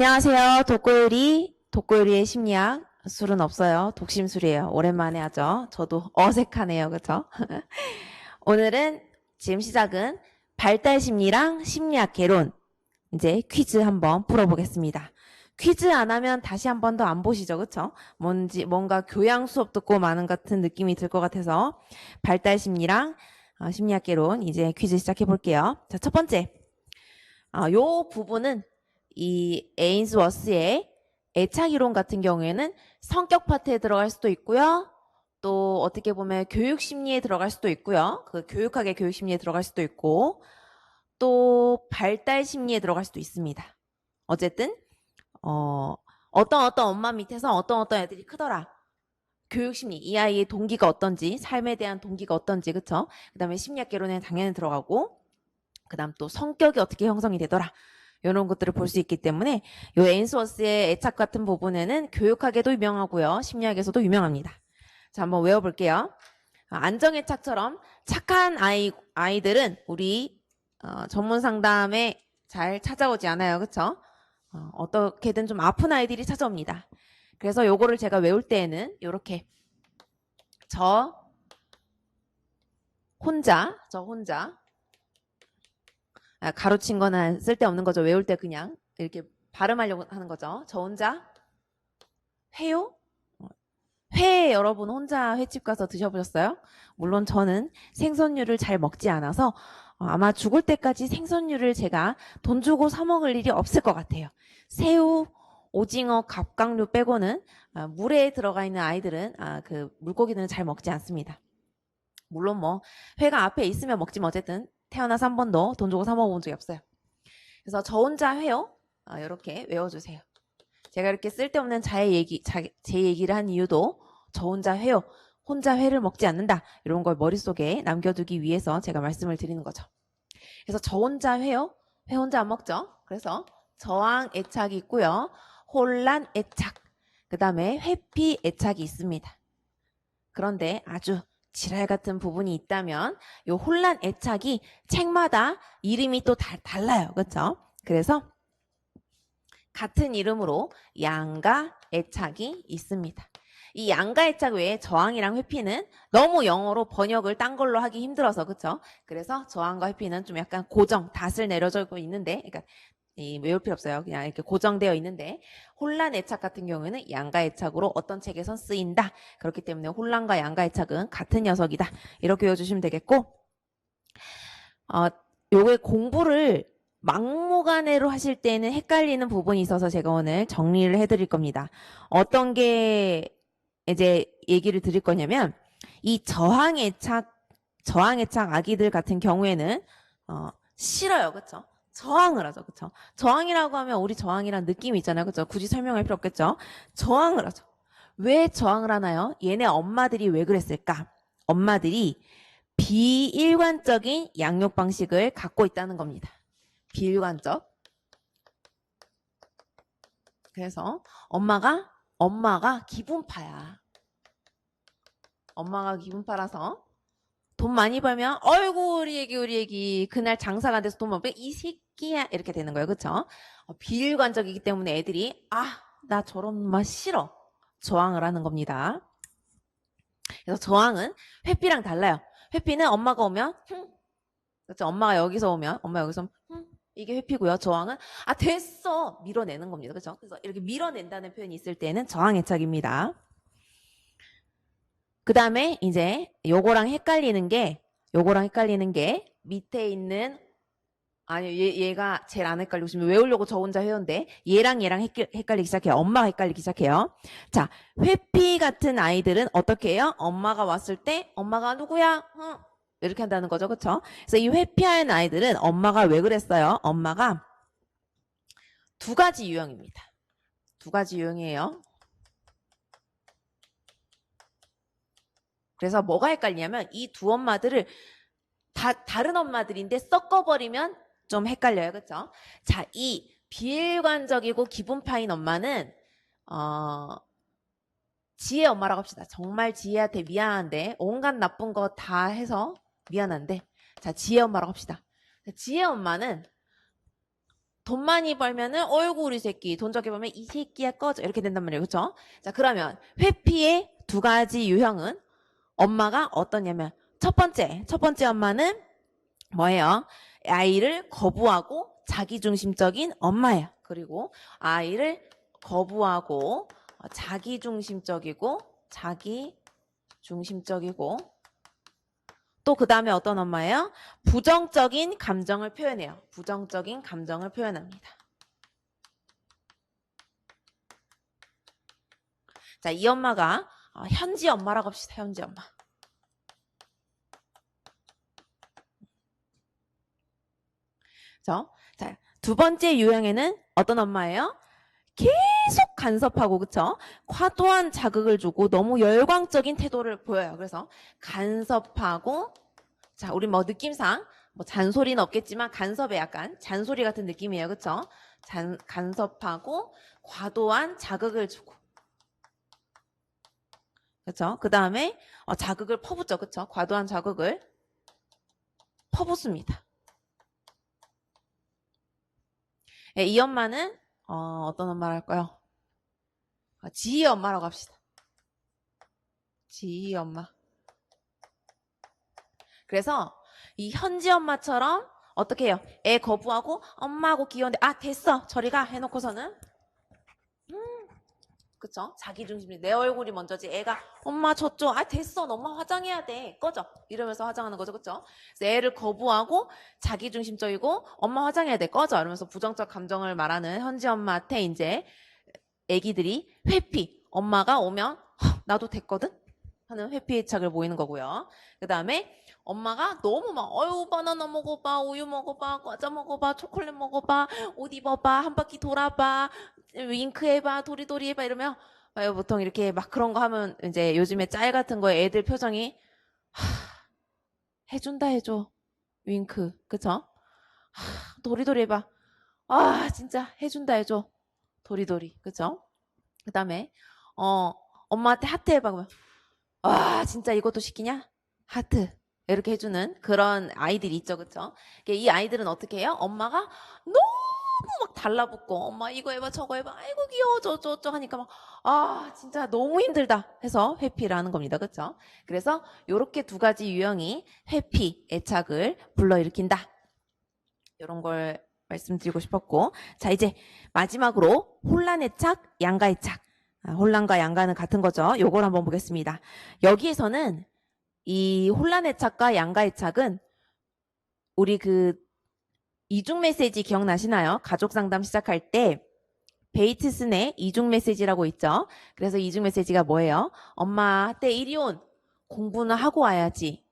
안녕하세요. 독고요리의 심리학. 술은 없어요. 독심술이에요. 오랜만에 하죠. 저도 어색하네요. 그쵸? 오늘은 지금 시작은 발달 심리랑 심리학 개론. 이제 퀴즈 한번 풀어보겠습니다. 퀴즈 안 하면 다시 한 번 더 안 보시죠. 그쵸? 뭔가 교양 수업 듣고 마는 같은 느낌이 들 것 같아서 발달 심리랑 심리학 개론 이제 퀴즈 시작해 볼게요. 자, 첫 번째. 요 부분은 이 에인스워스의 애착이론 같은 경우에는 성격 파트에 들어갈 수도 있고요. 또 어떻게 보면 교육 심리에 들어갈 수도 있고요. 그 교육학의 교육 심리에 들어갈 수도 있고 또 발달 심리에 들어갈 수도 있습니다. 어쨌든 어떤 엄마 밑에서 어떤 애들이 크더라. 교육 심리, 이 아이의 동기가 어떤지, 삶에 대한 동기가 어떤지, 그쵸? 그 다음에 심리학 개론에 당연히 들어가고, 그 다음 또 성격이 어떻게 형성이 되더라. 이런 것들을 볼 수 있기 때문에 요 에인스워스의 애착 같은 부분에는 교육학에도 유명하고요. 심리학에서도 유명합니다. 자, 한번 외워볼게요. 안정애착처럼 착한 아이들은 우리 전문 상담에 잘 찾아오지 않아요. 그쵸? 어떻게든 좀 아픈 아이들이 찾아옵니다. 그래서 요거를 제가 외울 때에는 요렇게 저 혼자 가로친 거는 쓸데없는 거죠. 외울 때 그냥 이렇게 발음하려고 하는 거죠. 저 혼자 회요? 회 여러분 혼자 횟집 가서 드셔보셨어요? 물론 저는 생선류를 잘 먹지 않아서 아마 죽을 때까지 생선류를 제가 돈 주고 사 먹을 일이 없을 것 같아요. 새우, 오징어, 갑각류 빼고는 물에 들어가 있는 아이들은 그 물고기들은 잘 먹지 않습니다. 물론 뭐 회가 앞에 있으면 먹지만 어쨌든 태어나서 한 번도 돈 주고 사 먹어본 적이 없어요. 그래서 저 혼자 회요. 이렇게 외워주세요. 제가 이렇게 쓸데없는 제 얘기를 한 이유도 저 혼자 회요. 혼자 회를 먹지 않는다. 이런 걸 머릿속에 남겨두기 위해서 제가 말씀을 드리는 거죠. 그래서 저 혼자 회요. 회 혼자 안 먹죠. 그래서 저항 애착이 있고요. 혼란 애착. 그 다음에 회피 애착이 있습니다. 그런데 아주 지랄 같은 부분이 있다면 이 혼란 애착이 책마다 이름이 또 달라요. 그렇죠? 그래서 같은 이름으로 양가 애착이 있습니다. 이 양가 애착 외에 저항이랑 회피는 너무 영어로 번역을 딴 걸로 하기 힘들어서 그쵸? 그래서 저항과 회피는 좀 약간 고정, 닷을 내려주고 있는데 그러니까 외울 필요 없어요. 그냥 이렇게 고정되어 있는데 혼란 애착 같은 경우에는 양가 애착으로 어떤 책에선 쓰인다. 그렇기 때문에 혼란과 양가 애착은 같은 녀석이다. 이렇게 외워주시면 되겠고 요게 공부를 막무가내로 하실 때는 헷갈리는 부분이 있어서 제가 오늘 정리를 해드릴 겁니다. 어떤 게 이제 얘기를 드릴 거냐면 이 저항애착 아기들 같은 경우에는 싫어요. 그쵸? 저항을 하죠. 그쵸? 저항이라고 하면 우리 저항이란 느낌이 있잖아요. 그쵸? 굳이 설명할 필요 없겠죠? 저항을 하죠. 왜 저항을 하나요? 얘네 엄마들이 왜 그랬을까? 엄마들이 비일관적인 양육 방식을 갖고 있다는 겁니다. 비일관적. 그래서 엄마가 기분파야. 엄마가 기분파라서 돈 많이 벌면 어이구 우리 애기 그날 장사가 안 돼서 돈 못 벌 이 새끼야 이렇게 되는 거예요. 그쵸? 비일관적이기 때문에 애들이 나 저런 엄마 싫어. 저항을 하는 겁니다. 그래서 저항은 회피랑 달라요. 회피는 엄마가 오면 그렇죠? 엄마 여기서 이게 회피고요. 저항은 됐어 밀어내는 겁니다. 그렇죠? 그래서 이렇게 밀어낸다는 표현이 있을 때는 저항 애착입니다. 그 다음에 이제 요거랑 헷갈리는 게 밑에 있는 얘가 제일 안 헷갈리고 싶으면 외우려고 저 혼자 회원데 얘랑 헷갈리기 시작해요. 엄마가 헷갈리기 시작해요. 자, 회피 같은 아이들은 어떻게 해요? 엄마가 왔을 때 엄마가 누구야? 이렇게 한다는 거죠. 그쵸? 그래서 이 회피하는 아이들은 엄마가 왜 그랬어요? 엄마가 두 가지 유형입니다. 두 가지 유형이에요. 그래서 뭐가 헷갈리냐면 이 두 엄마들을 다른 엄마들인데 섞어버리면 좀 헷갈려요. 그쵸? 자, 이 비일관적이고 기분파인 엄마는 지혜 엄마라고 합시다. 정말 지혜한테 미안한데 온갖 나쁜 거 다 해서 미안한데 자, 지혜 엄마라고 합시다. 지혜 엄마는 돈 많이 벌면은 어이구 우리 새끼, 돈 적게 벌면 이 새끼야 꺼져 이렇게 된단 말이에요. 그쵸? 자, 그러면 회피의 두 가지 유형은 엄마가 어떠냐면 첫 번째 엄마는 뭐예요? 아이를 거부하고 자기중심적인 엄마예요. 그리고 아이를 거부하고 자기중심적이고 또 그 다음에 어떤 엄마예요? 부정적인 감정을 표현해요. 부정적인 감정을 표현합니다. 자, 이 엄마가 현지 엄마라고 합시다. 현지 엄마. 자, 두 번째 유형에는 어떤 엄마예요? 계속 간섭하고, 그쵸? 과도한 자극을 주고 너무 열광적인 태도를 보여요. 그래서 간섭하고, 자, 우리 뭐 느낌상 뭐 잔소리는 없겠지만 간섭에 약간 잔소리 같은 느낌이에요. 그쵸? 간섭하고 과도한 자극을 주고. 그쵸? 그 다음에 자극을 퍼붓죠. 그쵸? 과도한 자극을 퍼붓습니다. 예, 이 엄마는 어떤 엄마를 할까요? 지희 엄마라고 합시다. 지희 엄마. 그래서 이 현지 엄마처럼 어떻게 해요? 애 거부하고 엄마하고 귀여운데 됐어 저리 가 해놓고서는 그쵸? 자기중심이 내 얼굴이 먼저지 애가 엄마 저쪽 됐어 너 엄마 화장해야 돼 꺼져 이러면서 화장하는 거죠. 그쵸? 그래서 애를 거부하고 자기중심적이고 엄마 화장해야 돼 꺼져 이러면서 부정적 감정을 말하는 현지 엄마한테 이제 애기들이 회피 엄마가 오면 나도 됐거든 하는 회피의 착을 보이는 거고요. 그 다음에 엄마가 너무 막 어유 바나나 먹어봐 우유 먹어봐 과자 먹어봐 초콜릿 먹어봐 옷 입어봐 한 바퀴 돌아봐 윙크 해봐 도리도리 해봐 이러면 보통 이렇게 막 그런 거 하면 이제 요즘에 짤 같은 거에 애들 표정이 해준다 해줘 윙크 그쵸? 도리도리 해봐 진짜 해준다 해줘 도리도리 그쵸? 그 다음에 엄마한테 하트 해봐 그러면 진짜 이것도 시키냐? 하트 이렇게 해주는 그런 아이들이 있죠. 그쵸? 이 아이들은 어떻게 해요? 엄마가 너무 막 달라붙고 엄마 이거 해봐 저거 해봐 아이고 귀여워 저저저 하니까 막 진짜 너무 힘들다 해서 회피를 하는 겁니다. 그쵸? 그래서 요렇게 두 가지 유형이 회피, 애착을 불러일으킨다. 이런 걸 말씀드리고 싶었고 자 이제 마지막으로 혼란애착, 양가애착 혼란과 양가는 같은 거죠. 요걸 한번 보겠습니다. 여기에서는 이 혼란애착과 양가애착은 우리 그 이중 메시지 기억나시나요? 가족 상담 시작할 때 베이트슨의 이중 메시지라고 있죠. 그래서 이중 메시지가 뭐예요? 엄마 때 이리 온 공부는 하고 와야지.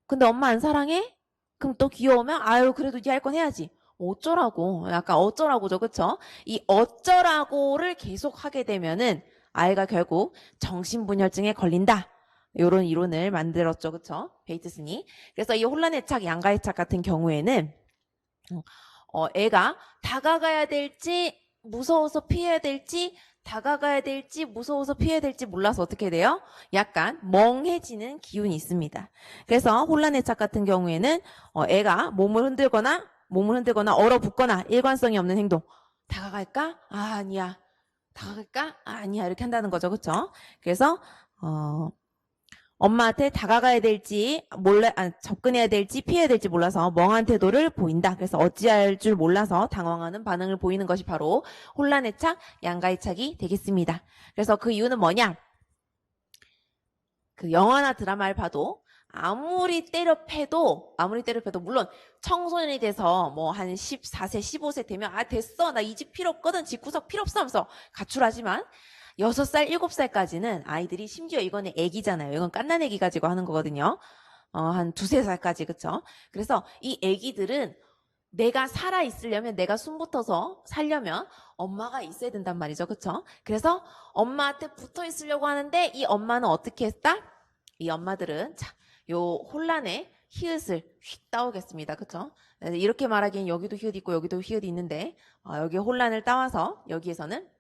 근데 엄마 안 사랑해? 그럼 또 귀여우면 아유 그래도 네 할 건 해야지. 어쩌라고 약간 어쩌라고죠. 그쵸? 이 어쩌라고를 계속 하게 되면은 아이가 결국 정신분열증에 걸린다. 이런 이론을 만들었죠. 그쵸? 베이트슨이. 그래서 이 혼란애착, 양가애착 같은 경우에는 애가 다가가야 될지 무서워서 피해야 될지 다가가야 될지 무서워서 피해야 될지 몰라서 어떻게 돼요? 약간 멍해지는 기운이 있습니다. 그래서 혼란애착 같은 경우에는 애가 몸을 흔들거나 얼어붙거나 일관성이 없는 행동 다가갈까? 아니야. 다가갈까? 아니야. 이렇게 한다는 거죠. 그렇죠? 그래서 엄마한테 다가가야 될지 접근해야 될지 피해야 될지 몰라서 멍한 태도를 보인다. 그래서 어찌할 줄 몰라서 당황하는 반응을 보이는 것이 바로 혼란애착, 양가애착이 되겠습니다. 그래서 그 이유는 뭐냐? 그 영화나 드라마를 봐도 아무리 때려 패도 물론 청소년이 돼서 뭐 한 14세, 15세 되면 됐어. 나 이 집 필요 없거든. 집구석 필요 없어 하면서 가출하지만 6살, 7살까지는 아이들이 심지어 이거는 애기잖아요. 이건 갓난애기 가지고 하는 거거든요. 한 2~3살까지 그쵸? 그래서 이 애기들은 내가 살아있으려면 내가 숨붙어서 살려면 엄마가 있어야 된단 말이죠. 그쵸? 그래서 엄마한테 붙어 있으려고 하는데 이 엄마는 어떻게 했다? 이 엄마들은 요 혼란의 히읗을 휙 따오겠습니다. 그쵸? 이렇게 말하기엔 여기도 히읗 있고 여기도 히읗이 있는데 여기 혼란을 따와서 여기에서는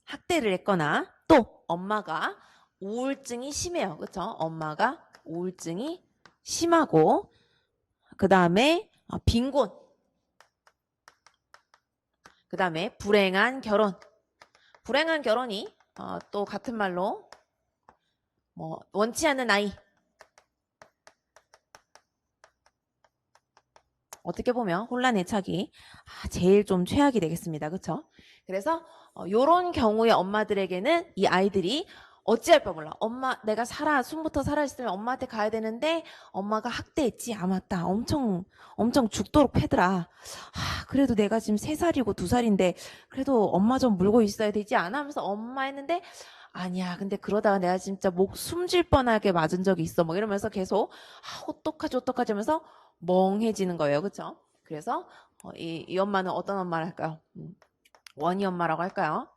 학대를 했거나 또 엄마가 우울증이 심해요. 그쵸? 엄마가 우울증이 심하고, 그 다음에 빈곤, 그 다음에 불행한 결혼. 불행한 결혼이 또 같은 말로 뭐 원치 않는 아이. 어떻게 보면 혼란 애착이 제일 좀 최악이 되겠습니다. 그렇죠? 그래서 요런 경우의 엄마들에게는 이 아이들이 어찌할 바 몰라. 엄마 내가 숨부터 살아있으면 엄마한테 가야 되는데 엄마가 학대했지. 아 맞다. 엄청 죽도록 패더라. 그래도 내가 지금 3살이고 2살인데 그래도 엄마 좀 물고 있어야 되지 않아? 하면서 엄마 했는데 아니야. 근데 그러다가 내가 진짜 목 숨질 뻔하게 맞은 적이 있어. 뭐 이러면서 계속 어떡하지 하면서 멍해지는 거예요. 그렇죠? 그래서 이 엄마는 어떤 엄마를 할까요? 원희 엄마라고 할까요?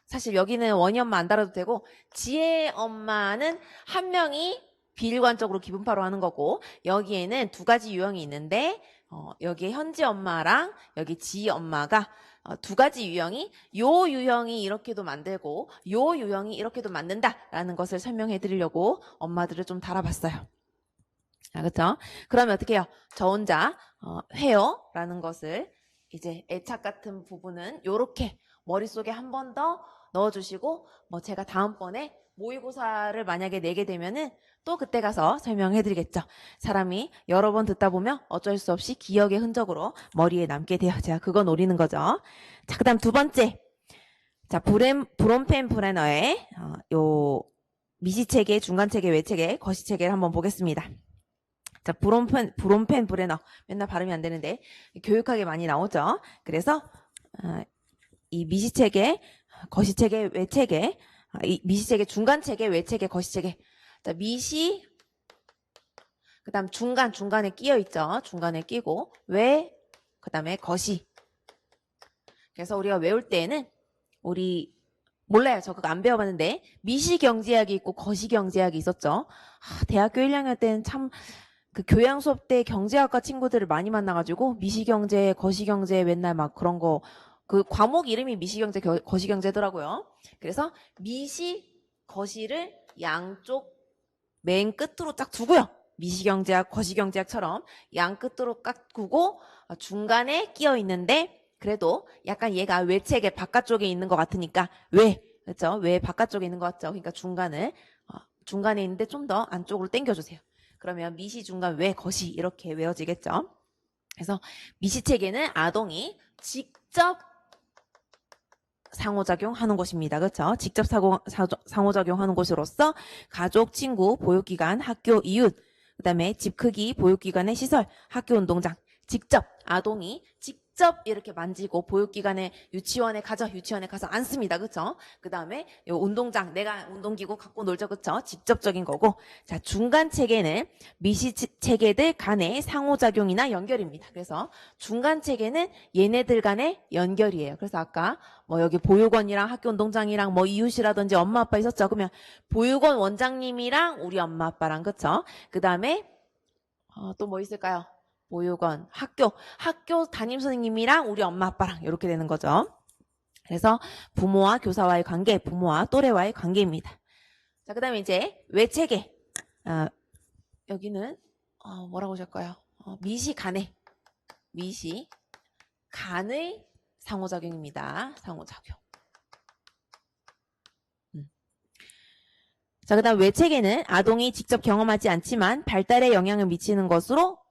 사실 여기는 원희 엄마 안 달아도 되고 지혜 엄마는 한 명이 비일관적으로 기분파로 하는 거고 여기에는 2가지 유형이 있는데 여기에 현지 엄마랑 여기 지희 엄마가 2가지 유형이 요 유형이 이렇게도 만들고 요 유형이 이렇게도 만든다라는 것을 설명해 드리려고 엄마들을 좀 달아봤어요. 그렇죠? 그러면 어떻게 해요? 저 혼자 회요라는 것을 이제 애착 같은 부분은 요렇게 머릿속에 한 번 더 넣어주시고 뭐 제가 다음번에 모의고사를 만약에 내게 되면은 또 그때 가서 설명해 드리겠죠. 사람이 여러 번 듣다 보면 어쩔 수 없이 기억의 흔적으로 머리에 남게 돼요. 제가 그거 노리는 거죠. 자, 그 다음 2번째. 자, 브롬펜 브레너의 요 미시체계, 중간체계, 외체계, 거시체계를 한번 보겠습니다. 자, 브롬펜 브레너. 맨날 발음이 안 되는데 교육학에 많이 나오죠. 그래서 이 미시체계, 거시체계, 외체계, 이 미시체계, 중간체계, 외체계, 거시체계. 자, 미시, 그 다음 중간에 끼어 있죠. 중간에 끼고, 외, 그 다음에 거시. 그래서 우리가 외울 때에는, 몰라요. 저 그거 안 배워봤는데, 미시경제학이 있고 거시경제학이 있었죠. 대학교 1학년 때는 참, 그 교양 수업 때 경제학과 친구들을 많이 만나가지고, 미시경제, 거시경제 맨날 막 그런 거, 그 과목 이름이 미시경제, 거시경제더라고요. 그래서 미시, 거시를 양쪽 맨 끝으로 딱 두고요. 미시경제학, 거시경제학처럼 양 끝으로 딱 두고 중간에 끼어 있는데 그래도 약간 얘가 외체계 바깥쪽에 있는 것 같으니까 그렇죠? 외 바깥쪽에 있는 것 같죠? 그러니까 중간에 있는데 좀 더 안쪽으로 당겨주세요. 그러면 미시, 중간, 외, 거시 이렇게 외워지겠죠? 그래서 미시체계는 아동이 직접 상호작용하는 곳입니다. 그렇죠? 직접 상호작용하는 곳으로서 가족, 친구, 보육기관, 학교, 이웃, 그 다음에 집 크기, 보육기관의 시설, 학교 운동장, 직접 아동이 직접 이렇게 만지고 보육기관의 유치원에 가서 앉습니다. 그렇죠? 그 다음에 요 운동장, 내가 운동기구 갖고 놀죠. 그렇죠? 직접적인 거고. 자, 중간 체계는 미시 체계들 간의 상호작용이나 연결입니다. 그래서 중간 체계는 얘네들 간의 연결이에요. 그래서 아까 뭐 여기 보육원이랑 학교 운동장이랑 뭐 이웃이라든지 엄마 아빠 있었죠. 그러면 보육원 원장님이랑 우리 엄마 아빠랑 그렇죠? 그 다음에 또 뭐 있을까요? 보육원, 학교 담임 선생님이랑 우리 엄마 아빠랑 이렇게 되는 거죠. 그래서 부모와 교사와의 관계, 부모와 또래와의 관계입니다. 자, 그 다음에 이제 외체계. 여기는 뭐라고 하실까요? 미시간의 상호작용입니다. 상호작용. 자, 그 다음 외체계는 아동이 직접 경험하지 않지만 발달에 영향을 미치는 것으로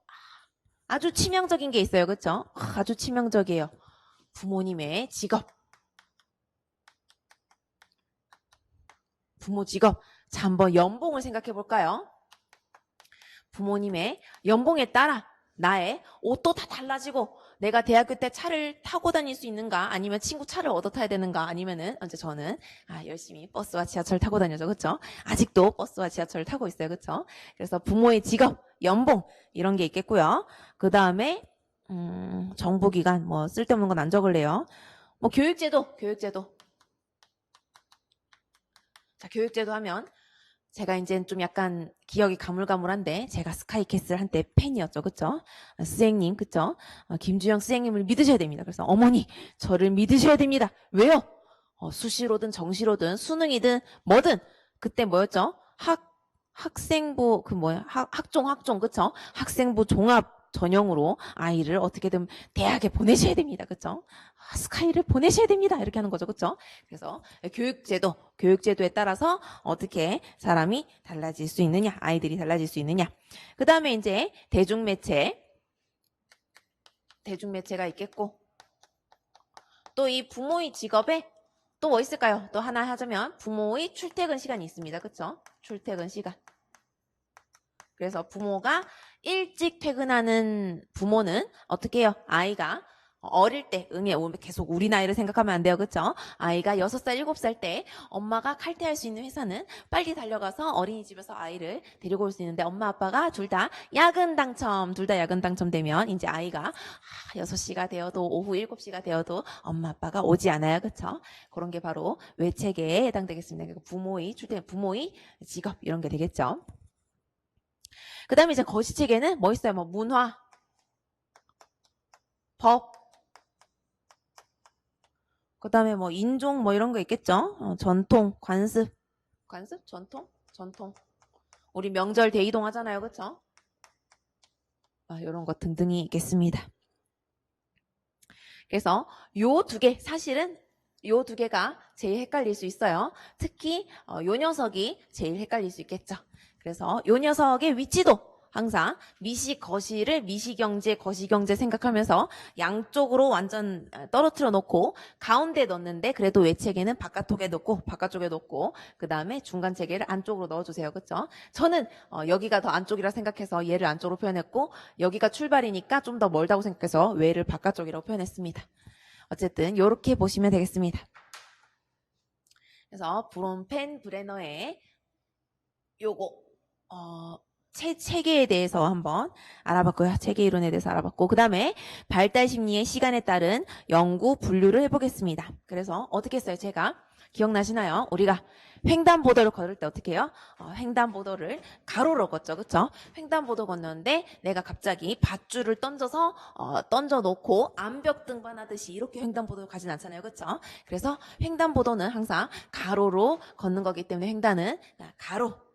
아주 치명적인 게 있어요. 그렇죠? 아주 치명적이에요. 부모님의 직업. 부모 직업. 자, 한번 연봉을 생각해 볼까요? 부모님의 연봉에 따라 나의 옷도 다 달라지고 내가 대학교 때 차를 타고 다닐 수 있는가 아니면 친구 차를 얻어 타야 되는가 아니면은 언제 저는 열심히 버스와 지하철 타고 다녀죠. 그렇죠? 아직도 버스와 지하철을 타고 있어요. 그렇죠? 그래서 부모의 직업, 연봉 이런 게 있겠고요. 그 다음에 정부기관 뭐 쓸데없는 건 안 적을래요. 뭐 교육제도. 자, 교육제도 하면 제가 이제 좀 약간 기억이 가물가물한데 제가 스카이캐슬 한때 팬이었죠. 그쵸? 스생님 그쵸? 김주영 스생님을 믿으셔야 됩니다. 그래서 어머니 저를 믿으셔야 됩니다. 왜요? 수시로든 정시로든 수능이든 뭐든 그때 뭐였죠? 학생부 그 뭐야 학종 그쵸? 학생부 종합 전형으로 아이를 어떻게든 대학에 보내셔야 됩니다. 그쵸? 스카이를 보내셔야 됩니다. 이렇게 하는 거죠. 그쵸? 그래서 교육제도에 따라서 어떻게 사람이 달라질 수 있느냐, 아이들이 달라질 수 있느냐. 그 다음에 이제 대중매체가 있겠고, 또 이 부모의 직업에 또 뭐 있을까요? 또 하나 하자면 부모의 출퇴근 시간이 있습니다. 그쵸? 출퇴근 시간. 그래서 부모가 일찍 퇴근하는 부모는 어떻게 해요? 아이가 어릴 때, 계속 우리 나이를 생각하면 안 돼요. 그쵸? 아이가 6살, 7살 때 엄마가 칼퇴할 수 있는 회사는 빨리 달려가서 어린이집에서 아이를 데리고 올 수 있는데 엄마 아빠가 둘 다 야근 당첨되면 이제 아이가 6시가 되어도 오후 7시가 되어도 엄마 아빠가 오지 않아요. 그쵸? 그런 게 바로 외체계에 해당되겠습니다. 그러니까 부모의 직업 이런 게 되겠죠. 그 다음에 이제 거시체계는 뭐 있어요? 뭐 문화, 법, 그 다음에 뭐 인종 뭐 이런 거 있겠죠? 전통, 관습, 전통. 우리 명절 대이동 하잖아요. 그쵸? 이런 거 등등이 있겠습니다. 그래서 사실은 요 두 개가 제일 헷갈릴 수 있어요. 특히 요 녀석이 제일 헷갈릴 수 있겠죠. 그래서 요 녀석의 위치도 항상 미시거시를 미시경제, 거시경제 생각하면서 양쪽으로 완전 떨어뜨려 놓고 가운데 넣는데 그래도 외체계는 바깥쪽에 놓고 그 다음에 중간 체계를 안쪽으로 넣어주세요. 그쵸? 저는 여기가 더 안쪽이라 생각해서 얘를 안쪽으로 표현했고 여기가 출발이니까 좀 더 멀다고 생각해서 외를 바깥쪽이라고 표현했습니다. 어쨌든 이렇게 보시면 되겠습니다. 그래서 브롬펜 브레너의 요거 체계에 대해서 한번 알아봤고요. 체계 이론에 대해서 알아봤고 그 다음에 발달 심리의 시간에 따른 연구 분류를 해보겠습니다. 그래서 어떻게 했어요? 제가 기억나시나요? 우리가 횡단보도를 걸을 때 어떻게 해요? 횡단보도를 가로로 걷죠. 그쵸? 횡단보도 걷는데 내가 갑자기 밧줄을 던져놓고 암벽 등반하듯이 이렇게 횡단보도를 가진 않잖아요. 그쵸? 그래서 횡단보도는 항상 가로로 걷는 거기 때문에 횡단은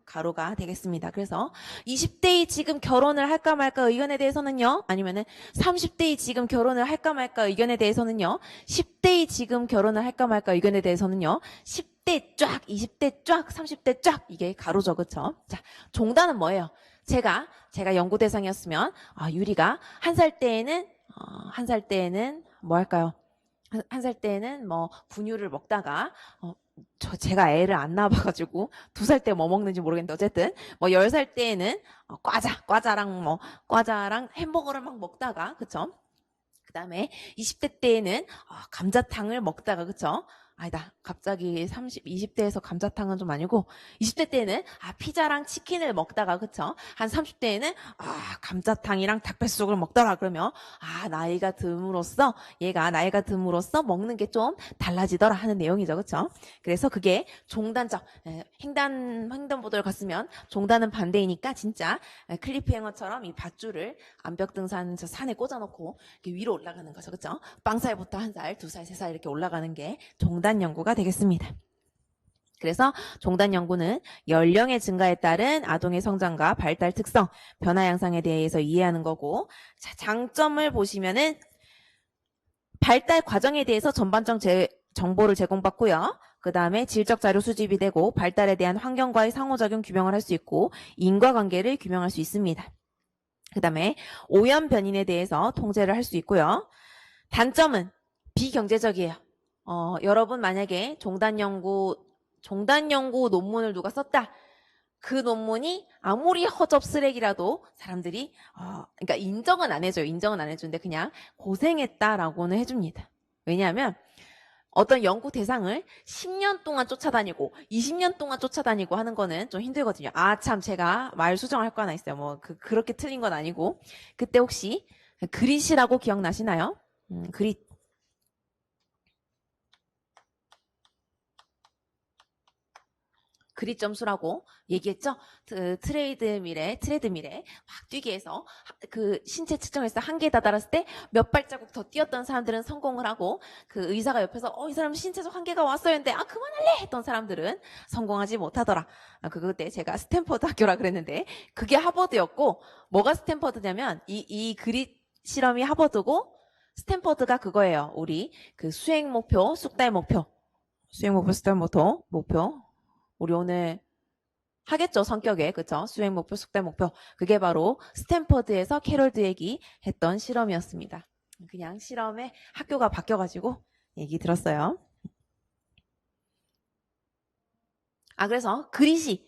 가로가 되겠습니다. 그래서 20대이 지금 결혼을 할까 말까 의견에 대해서는요. 아니면은 30대이 지금 결혼을 할까 말까 의견에 대해서는요. 10대이 지금 결혼을 할까 말까 의견에 대해서는요. 10대 쫙, 20대 쫙, 30대 쫙 이게 가로죠. 그쵸? 자, 종단은 뭐예요? 제가 연구 대상이었으면 유리가 한 살 때에는 뭐 할까요? 한 살 때는 뭐 분유를 먹다가 제가 애를 안 낳아봐가지고 2살 때 뭐 먹는지 모르겠는데 어쨌든 뭐 10살 때에는 과자랑 햄버거를 막 먹다가 그쵸? 그 다음에 20대 때에는 감자탕을 먹다가 그쵸? 아니다. 갑자기 20대에서 감자탕은 좀 아니고 20대 때는 피자랑 치킨을 먹다가 그쵸? 한 30대에는 감자탕이랑 닭백숙을 먹더라 그러면 얘가 나이가 듦으로써 먹는 게 좀 달라지더라 하는 내용이죠. 그쵸? 그래서 그게 종단적 횡단보도를 갔으면 종단은 반대이니까 진짜 클리프행어처럼 이 밧줄을 암벽 등산 산에 꽂아놓고 위로 올라가는 거죠. 그쵸? 빵살부터 1살, 2살, 3살 이렇게 올라가는 게 종단 연구가 되겠습니다. 그래서 종단 연구는 연령의 증가에 따른 아동의 성장과 발달 특성, 변화 양상에 대해서 이해하는 거고 자, 장점을 보시면은 발달 과정에 대해서 전반적 정보를 제공받고요. 그 다음에 질적 자료 수집이 되고 발달에 대한 환경과의 상호작용 규명을 할 수 있고 인과관계를 규명할 수 있습니다. 그 다음에 오염 변인에 대해서 통제를 할 수 있고요. 단점은 비경제적이에요. 여러분 만약에 종단 연구 논문을 누가 썼다. 그 논문이 아무리 허접 쓰레기라도 사람들이 그러니까 인정은 안 해줘요. 인정은 안 해주는데 그냥 고생했다라고는 해줍니다. 왜냐하면 어떤 연구 대상을 10년 동안 쫓아다니고 20년 동안 쫓아다니고 하는 거는 좀 힘들거든요. 참 제가 말 수정할 거 하나 있어요. 뭐 그렇게 틀린 건 아니고 그때 혹시 그릿이라고 기억나시나요? 그릿. 그립 점수라고 얘기했죠. 트레드밀에 막 뛰기 해서 그 신체 측정에서 한계에 다다랐을 때 몇 발자국 더 뛰었던 사람들은 성공을 하고 그 의사가 옆에서 이 사람 신체적 한계가 왔어요 했는데 그만할래 했던 사람들은 성공하지 못하더라. 그때 제가 스탠퍼드 학교라 그랬는데 그게 하버드였고 뭐가 스탠퍼드냐면 이 그립 실험이 하버드고 스탠퍼드가 그거예요. 우리 그 수행 목표, 숙달 목표, 숙달 목표. 우리 오늘 하겠죠, 성격에. 그쵸? 수행 목표, 숙달 목표. 그게 바로 스탠퍼드에서 캐롤 드웨기 했던 실험이었습니다. 그냥 실험에 학교가 바뀌어가지고 얘기 들었어요. 그래서 그릿이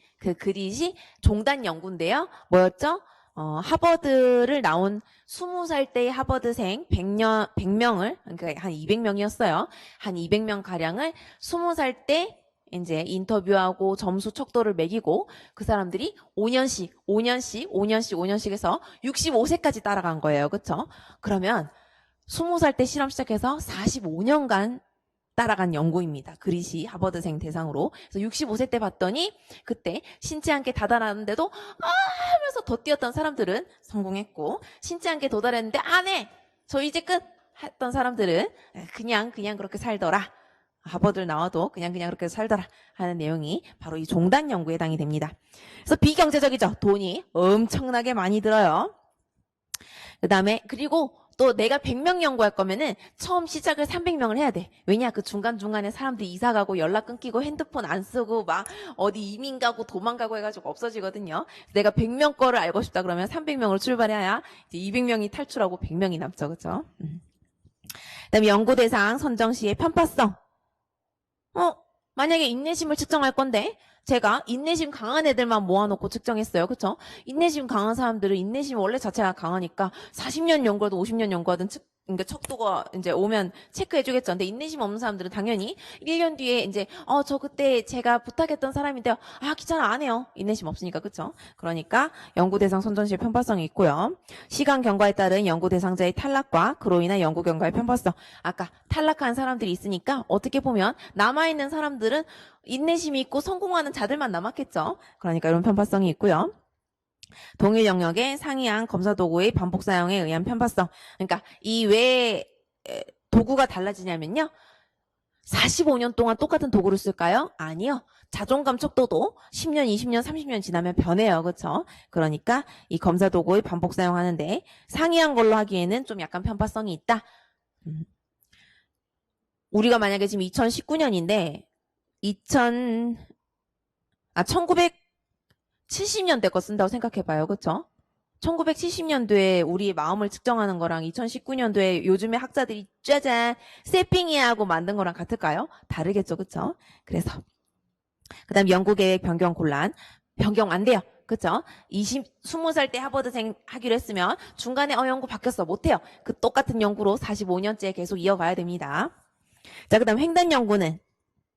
종단 연구인데요. 뭐였죠? 하버드를 나온 20살 때의 하버드생 100명을, 그러니까 한 200명이었어요. 한 200명 가량을 20살 때 이제 인터뷰하고 점수 척도를 매기고 그 사람들이 5년씩 해서 65세까지 따라간 거예요. 그쵸? 그러면 20살 때 실험 시작해서 45년간 따라간 연구입니다. 그릿이 하버드생 대상으로. 그래서 65세 때 봤더니 그때 신체 한계 다다랐는데도 하면서 더 뛰었던 사람들은 성공했고 신체 한계 도달했는데 네! 저 이제 끝! 했던 사람들은 그냥 그렇게 살더라. 하버드를 나와도 그냥 그렇게 살더라 하는 내용이 바로 이 종단 연구에 해당이 됩니다. 그래서 비경제적이죠. 돈이 엄청나게 많이 들어요. 그 다음에 그리고 또 내가 100명 연구할 거면은 처음 시작을 300명을 해야 돼. 왜냐? 그 중간중간에 사람들이 이사 가고 연락 끊기고 핸드폰 안 쓰고 막 어디 이민 가고 도망가고 해가지고 없어지거든요. 내가 100명 거를 알고 싶다 그러면 300명을 출발해야 이제 200명이 탈출하고 100명이 남죠. 그죠? 그다음에 연구 대상 선정 시의 편파성. 만약에 인내심을 측정할 건데 제가 인내심 강한 애들만 모아놓고 측정했어요. 그쵸? 인내심 강한 사람들은 인내심 원래 자체가 강하니까 40년 연구하든 50년 연구하든 그러니까 척도가 이제 오면 체크해주겠죠. 근데 인내심 없는 사람들은 당연히 1년 뒤에 이제 저 그때 제가 부탁했던 사람인데요. 귀찮아 안 해요. 인내심 없으니까. 그쵸? 그러니까 연구 대상 선정시의 편파성이 있고요. 시간 경과에 따른 연구 대상자의 탈락과 그로 인한 연구 경과의 편파성. 아까 탈락한 사람들이 있으니까 어떻게 보면 남아있는 사람들은 인내심이 있고 성공하는 자들만 남았겠죠. 그러니까 이런 편파성이 있고요. 동일 영역의 상이한 검사 도구의 반복 사용에 의한 편파성. 그러니까 이 왜 도구가 달라지냐면요. 45년 동안 똑같은 도구를 쓸까요? 아니요. 자존감 척도도 10년, 20년, 30년 지나면 변해요. 그렇죠? 그러니까 이 검사 도구의 반복 사용하는데 상이한 걸로 하기에는 좀 약간 편파성이 있다. 우리가 만약에 지금 2019년인데 1970년대 거 쓴다고 생각해봐요. 그쵸? 1970년도에 우리의 마음을 측정하는 거랑 2019년도에 요즘에 학자들이 짜잔 세핑이야 하고 만든 거랑 같을까요? 다르겠죠. 그쵸? 그래서 그 다음 연구계획 변경 곤란. 변경 안 돼요. 그쵸? 20살 때 하버드생 하기로 했으면 중간에 연구 바뀌었어. 못해요. 그 똑같은 연구로 45년째 계속 이어가야 됩니다. 자, 그 다음 횡단 연구는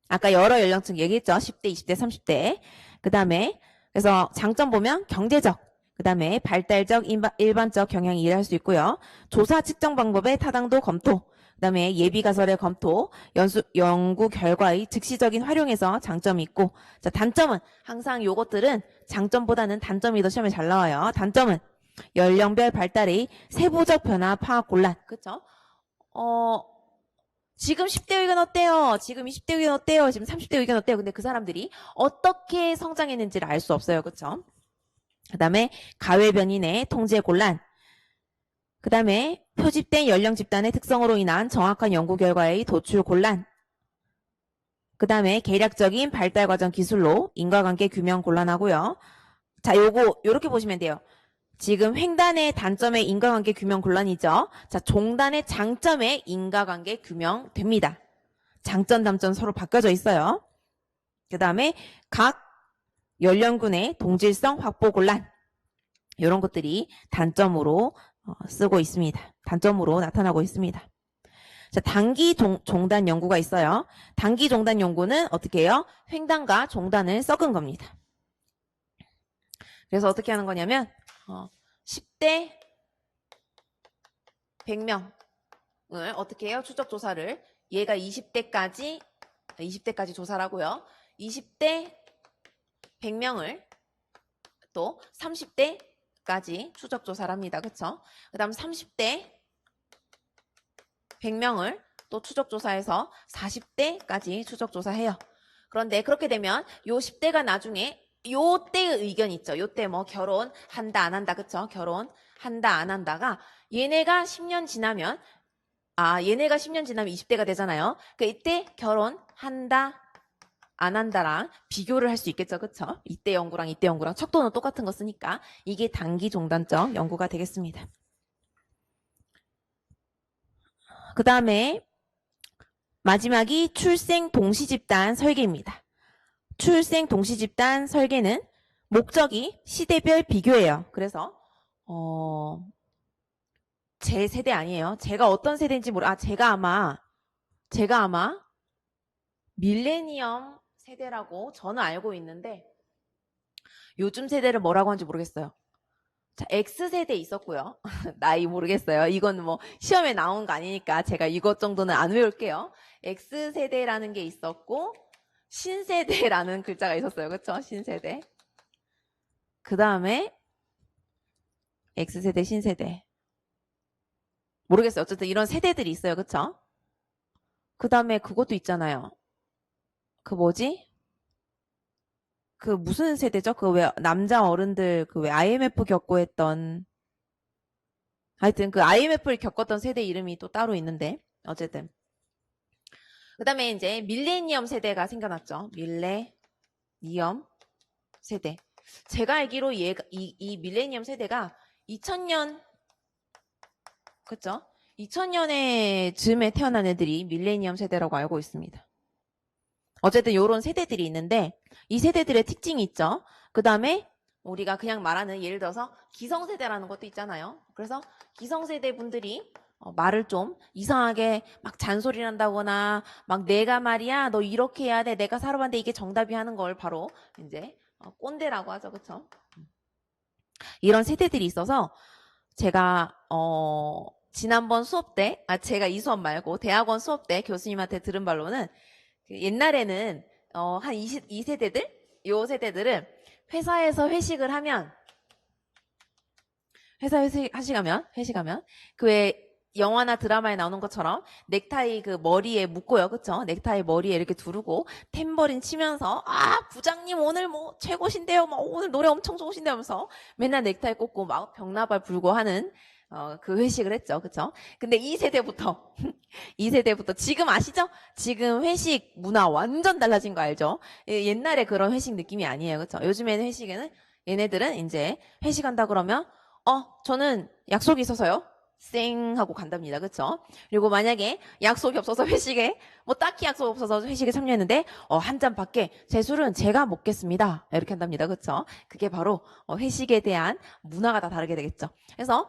아까 여러 연령층 얘기했죠. 10대, 20대, 30대. 그 다음에 그래서 장점 보면 경제적, 그 다음에 발달적, 일반적 경향이 일할 수 있고요. 조사 측정 방법의 타당도 검토, 그 다음에 예비 가설의 검토, 연구 결과의 즉시적인 활용에서 장점이 있고, 자, 단점은 항상 요것들은 장점보다는 단점이 더 시험에 잘 나와요. 단점은 연령별 발달의 세부적 변화 파악 곤란. 그쵸? 지금 10대 의견 어때요? 지금 20대 의견 어때요? 지금 30대 의견 어때요? 근데 그 사람들이 어떻게 성장했는지를 알 수 없어요. 그쵸? 그 다음에 가외 변인의 통제 곤란. 그 다음에 표집된 연령 집단의 특성으로 인한 정확한 연구 결과의 도출 곤란. 그 다음에 계략적인 발달 과정 기술로 인과관계 규명 곤란하고요. 자, 요렇게 보시면 돼요. 지금 횡단의 단점의 인과관계 규명 곤란이죠. 자, 종단의 장점의 인과관계 규명 됩니다. 장점, 단점 서로 바뀌어져 있어요. 그 다음에 각 연령군의 동질성 확보 곤란. 이런 것들이 단점으로 쓰고 있습니다. 단점으로 나타나고 있습니다. 자, 단기 종단 연구가 있어요. 단기 종단 연구는 어떻게 해요? 횡단과 종단을 섞은 겁니다. 그래서 어떻게 하는 거냐면 10대 100명을 어떻게 해요? 추적 조사를 얘가 20대까지 조사를 하고요. 20대 100명을 또 30대까지 추적 조사를 합니다. 그쵸? 그 다음 30대 100명을 또 추적 조사해서 40대까지 추적 조사해요. 그런데 그렇게 되면 요 10대가 나중에 요 때의 의견 있죠. 요 때 뭐 결혼한다 안 한다. 그쵸? 결혼한다 안 한다가 얘네가 10년 지나면 얘네가 10년 지나면 20대가 되잖아요. 그 이때 결혼한다 안 한다랑 비교를 할 수 있겠죠. 그쵸? 이때 연구랑 이때 연구랑 척도는 똑같은 거 쓰니까 이게 단기 종단적 연구가 되겠습니다. 그 다음에 마지막이 출생 동시 집단 설계입니다. 출생 동시 집단 설계는 목적이 시대별 비교예요. 그래서 제 세대 아니에요. 제가 어떤 세대인지 제가 아마 밀레니엄 세대라고 저는 알고 있는데 요즘 세대를 뭐라고 하는지 모르겠어요. 자, X세대 있었고요. 나이 모르겠어요. 이건 뭐 시험에 나온 거 아니니까 제가 이것 정도는 안 외울게요. X세대라는 게 있었고 신세대라는 글자가 있었어요. 그쵸? 신세대. 그 다음에 X세대, 신세대. 모르겠어요. 어쨌든 이런 세대들이 있어요. 그쵸? 그 다음에 그것도 있잖아요. 그 뭐지? 그 무슨 세대죠? 그 왜 남자 어른들 그 왜 IMF 겪고 했던 하여튼 그 IMF를 겪었던 세대 이름이 또 따로 있는데 어쨌든 그 다음에 이제 밀레니엄 세대가 생겨났죠. 밀레니엄 세대. 제가 알기로 이 밀레니엄 세대가 2000년 그쵸? 2000년에 즈음에 태어난 애들이 밀레니엄 세대라고 알고 있습니다. 어쨌든 요런 세대들이 있는데 이 세대들의 특징이 있죠. 그 다음에 우리가 그냥 말하는 예를 들어서 기성세대라는 것도 있잖아요. 그래서 기성세대 분들이 말을 좀 이상하게 막 잔소리를 한다거나 막 내가 말이야 너 이렇게 해야 돼 내가 살아봤는데 이게 정답이 하는 걸 바로 이제 꼰대라고 하죠. 그쵸? 이런 세대들이 있어서 제가 지난번 수업 때 제가 이 수업 말고 대학원 수업 때 교수님한테 들은 바로는 옛날에는 한 22세대들 요 세대들은 회사에서 회식을 하면 회사 회식하면 그 왜 영화나 드라마에 나오는 것처럼 넥타이 그 머리에 묶고요. 그쵸? 넥타이 머리에 이렇게 두르고 탬버린 치면서 부장님 오늘 뭐 최고신데요. 뭐 오늘 노래 엄청 좋으신데요 하면서 맨날 넥타이 꽂고 막 병나발 불고 하는 그 회식을 했죠. 그쵸? 근데 이 세대부터 지금 아시죠? 지금 회식 문화 완전 달라진 거 알죠? 옛날에 그런 회식 느낌이 아니에요. 그쵸? 요즘에는 얘네들은 이제 회식한다 그러면 저는 약속이 있어서요. 쌩 하고 간답니다. 그쵸? 그리고 만약에 약속이 없어서 회식에 뭐 딱히 약속 없어서 회식에 참여했는데 한 잔 밖에 제 술은 제가 먹겠습니다. 이렇게 한답니다. 그쵸? 그게 바로 회식에 대한 문화가 다 다르게 되겠죠. 그래서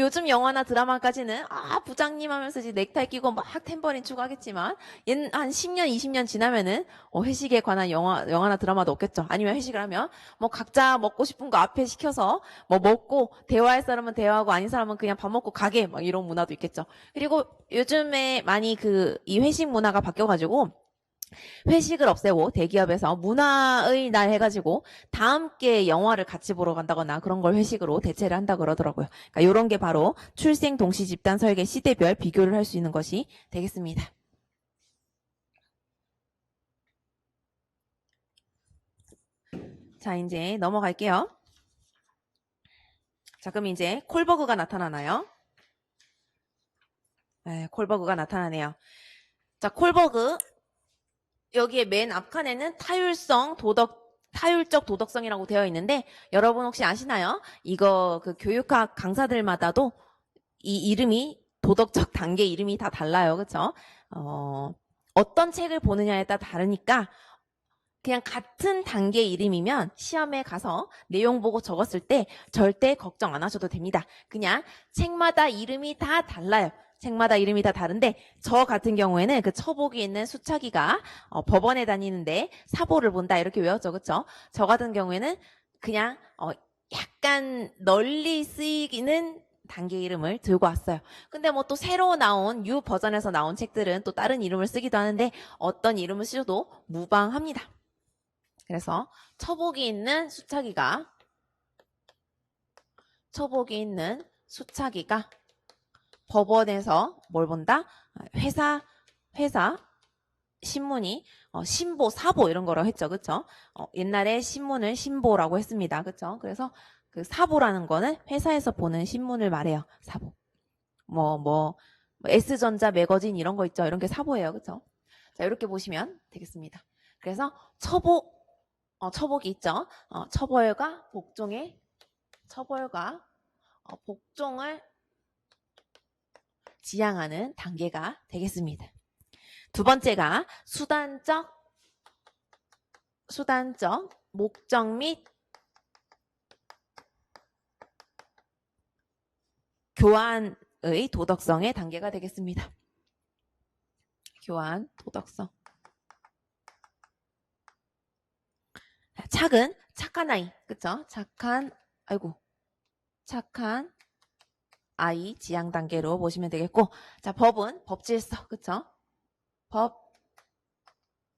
요즘 영화나 드라마까지는 부장님 하면서 이제 넥타이 끼고 막 탬버린 추고 하겠지만 한 10년, 20년 지나면은 회식에 관한 영화나 드라마도 없겠죠. 아니면 회식을 하면 뭐 각자 먹고 싶은 거 앞에 시켜서 뭐 먹고 대화할 사람은 대화하고 아닌 사람은 그냥 밥 먹고 가게 막 이런 문화도 있겠죠. 그리고 요즘에 많이 이 회식 문화가 바뀌어가지고 회식을 없애고 대기업에서 문화의 날 해가지고 다 함께 영화를 같이 보러 간다거나 그런 걸 회식으로 대체를 한다 그러더라고요. 그러니까 이런 게 바로 출생 동시 집단 설계 시대별 비교를 할 수 있는 것이 되겠습니다. 자, 이제 넘어갈게요. 자, 그럼 이제 콜버그가 나타나나요? 네, 콜버그가 나타나네요. 자, 콜버그 여기에 맨 앞칸에는 타율적 도덕성이라고 되어 있는데 여러분 혹시 아시나요? 이거 그 교육학 강사들마다도 이 이름이 도덕적 단계 이름이 다 달라요. 그쵸? 어떤 책을 보느냐에 따라 다르니까 그냥 같은 단계 이름이면 시험에 가서 내용 보고 적었을 때 절대 걱정 안 하셔도 됩니다. 그냥 책마다 이름이 다 달라요. 책마다 이름이 다 다른데 저 같은 경우에는 그 처복이 있는 수차기가 법원에 다니는데 사보를 본다 이렇게 외웠죠. 그쵸? 저 같은 경우에는 그냥 약간 널리 쓰이기는 단계 이름을 들고 왔어요. 근데 뭐 또 새로 나온 U 버전에서 나온 책들은 또 다른 이름을 쓰기도 하는데 어떤 이름을 쓰셔도 무방합니다. 그래서 처복이 있는 수차기가 법원에서 뭘 본다? 회사 신문이 신보, 사보 이런 거라고 했죠. 그쵸? 옛날에 신문을 신보라고 했습니다. 그쵸? 그래서 그 사보라는 거는 회사에서 보는 신문을 말해요. 사보. S전자 매거진 이런 거 있죠. 이런 게 사보예요. 그쵸? 자, 이렇게 보시면 되겠습니다. 그래서 처복이 있죠. 처벌과 복종을 지향하는 단계가 되겠습니다. 두 번째가 수단적 목적 및 교환의 도덕성의 단계가 되겠습니다. 교환, 도덕성. 착은 착한 아이, 그쵸? 착한 아이 지향 단계로 보시면 되겠고, 자, 법은 법질서, 그쵸?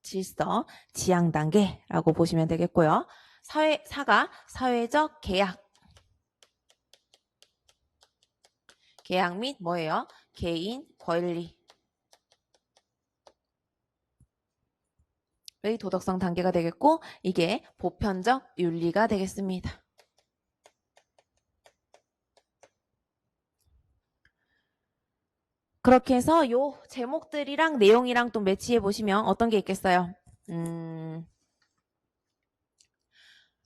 법질서 지향 단계라고 보시면 되겠고요. 사가 사회적 계약 및 뭐예요? 개인 권리 의 도덕성 단계가 되겠고, 이게 보편적 윤리가 되겠습니다. 그렇게 해서 요 제목들이랑 내용이랑 또 매치해 보시면 어떤 게 있겠어요?